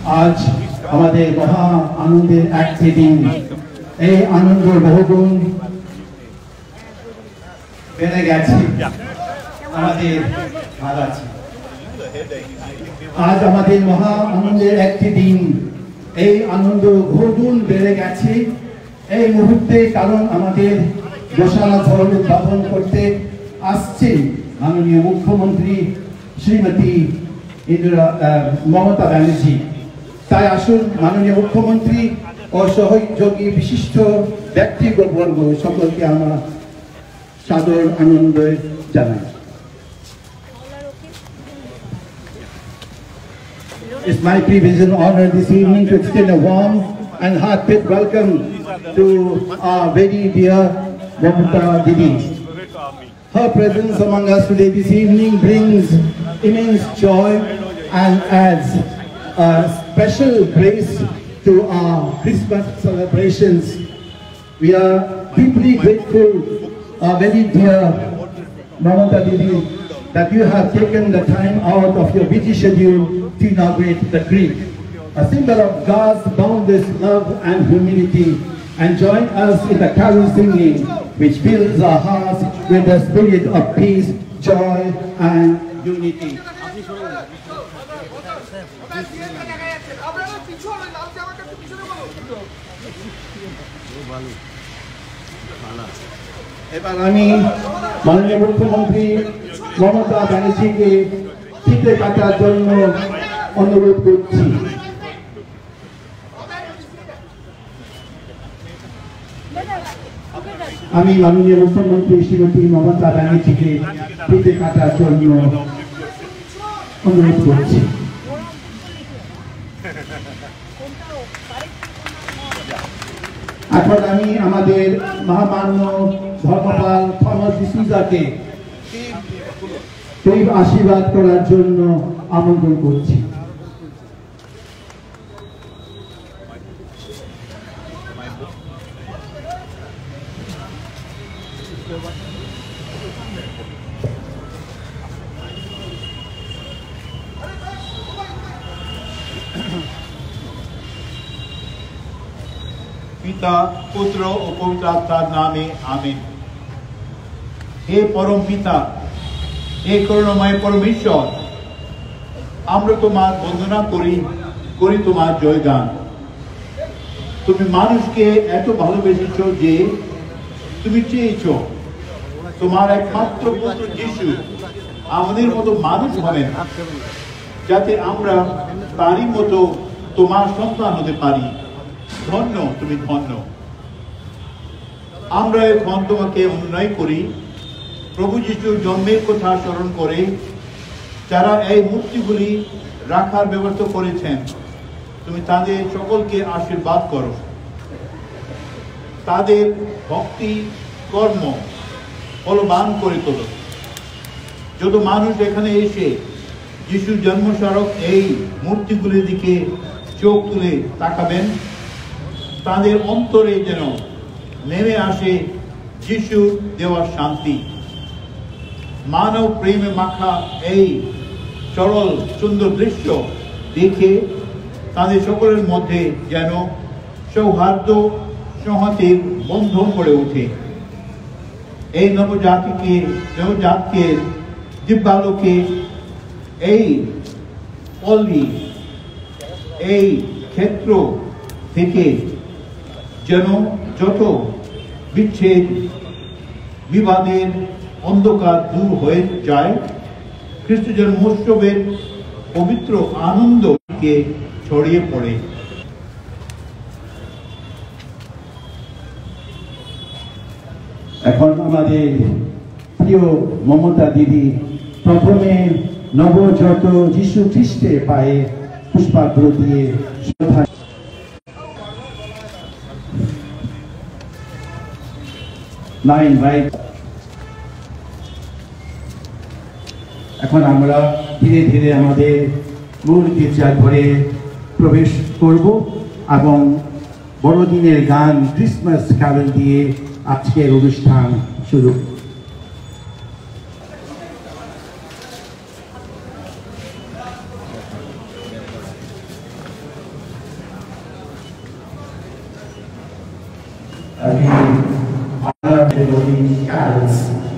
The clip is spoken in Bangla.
আজ আমাদের মহা আনন্দের একটি দিন। এই আনন্দ বহুগুণ বেড়ে গেছে আমাদের মাঝে। আজ আমাদের মহা আনন্দের একটি দিন। এই আনন্দ বহুগুণ বেড়ে গেছে এই মুহূর্তে, কারণ আমাদের গোশালা ভবন উদ্বোধন করতে আসছে মাননীয় মুখ্যমন্ত্রী শ্রীমতী মমতা ব্যানার্জি। তাই আসুন মাননীয় মুখ্যমন্ত্রী ও সহযোগী বিশিষ্ট ব্যক্তিবর্গ সকলকে আমরা সাদর আনন্দ জানাই। It's my privilege and honor this evening to extend a warm and heartfelt welcome to our very dear Mamata Didi. Her presence among us today this evening brings immense joy and adds a special grace to our Christmas celebrations. We are deeply grateful, our very dear Mamata Didi, that you have taken the time out of your busy schedule to inaugurate the tree, a symbol of God's boundless love and humility, and join us in the carol singing, which fills our hearts with the spirit of peace, joy, and unity. এবার আমি মাননীয় মুখ্যমন্ত্রী মমতা ব্যানার্জিকে ফিতে কাটার জন্য অনুরোধ করছি। আমি মাননীয় মুখ্যমন্ত্রী শ্রীমতী মমতা ব্যানার্জিকে ফিতে কাটার জন্য অনুরোধ করছি। এখন আমি আমাদের মহামান্য ধর্মপাল থমাস ডিসুজাকে আশীর্বাদ করার জন্য আমন্ত্রণ করছি। পিতা পুত্র ও পবিত্র আত্মার নামে আমিন। হে পরম পিতা, হে করুণাময় পরমেশ্বর, আমরা তোমার বন্দনা করি তোমার জয়গান। তুমি মানুষকে এত ভালোবেসেছ যে তুমি চেয়েছ তোমার একমাত্র পুত্র যিশু আমাদের মতো মানুষ হবেন, যাতে আমরা তারই মতো তোমার সন্তান হতে পারি। ধন্য তুমি, ধন্য। আমরা এখন তোমাকে অনুনয় করি, প্রভু যিশুর জন্মের কথা স্মরণ করে যারা এই মূর্তিগুলি রাখার ব্যবস্থা করেছেন, তুমি তাদের সকলকে আশীর্বাদ করো। তাদের ভক্তি কর্ম ফলবান করে তোলো। যত মানুষ এখানে এসে যিশুর জন্মস্মারক এই মূর্তিগুলির দিকে চোখ তুলে তাকাবেন, তাদের অন্তরে যেন নেমে আসে যিশুর দেওয়া শান্তি। মানব প্রেমে মাখা এই সরল সুন্দর দৃশ্য দেখে তাদের সকলের মধ্যে যেন সৌহার্দ্য সংহতির বন্ধন গড়ে ওঠে। এই নবজাতকে দিব্যালোকে এই পল্লী, এই ক্ষেত্র থেকে যেন যত বিচ্ছেদ বিবাদের অন্ধকার দূর হয়ে যায়, খ্রিস্ট জন্মোৎসবের পবিত্র আনন্দকে ছড়িয়ে পড়ে। এখন আমাদের প্রিয় মমতা দিদি প্রথমে নবজাত যিশু খ্রিস্টের পায়ে পুষ্পার্ঘ্য দিয়ে শ্রদ্ধা। এখন আমরা ধীরে ধীরে আমাদের মূল গির্জার ঘরে প্রবেশ করব এবং বড়দিনের গান ক্রিসমাস ক্যারল দিয়ে আজকের অনুষ্ঠান শুরু। we honor the Holy Cards.